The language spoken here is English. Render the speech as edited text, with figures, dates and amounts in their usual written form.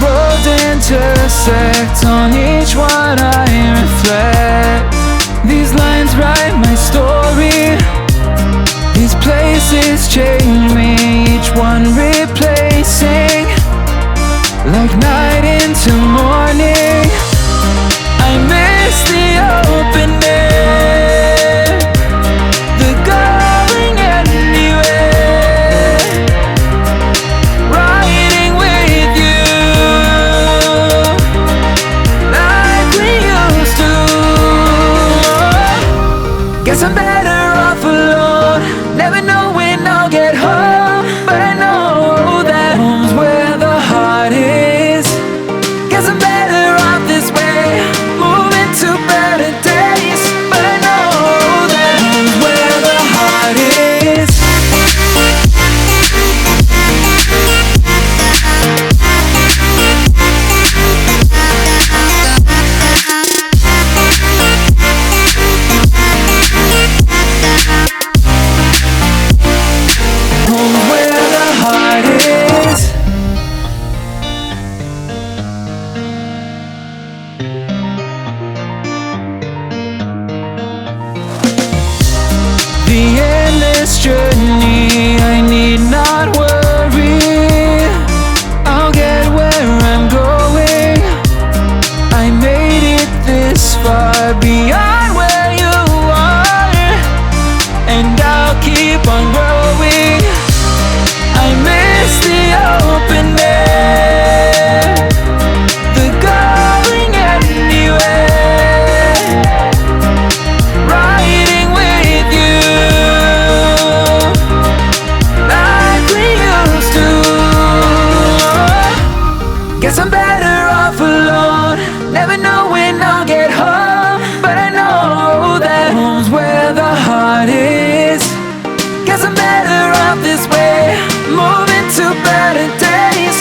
roads intersect, on each one I reflect. These lines write my story, these places change me, each one replacing, like night into morning. I miss the open air, the going anywhere, riding with you like we used to. Guess I'm better off alone, never know when I'll get home, but I know that home's where the heart is. Guess I'm better off this way, moving to better days, but I know that home's where the heart is. Home's where the heart is. The endless journey, I need not worry, I'll get where I'm going. I made it this far, beyond where you are, and I'll keep on growing. I miss the open air, the going anywhere, riding with you like we used to. Guess I'm better off alone, never know when I'll get home, but I know that home's where the heart is. Guess I'm better off this way, moving to better days,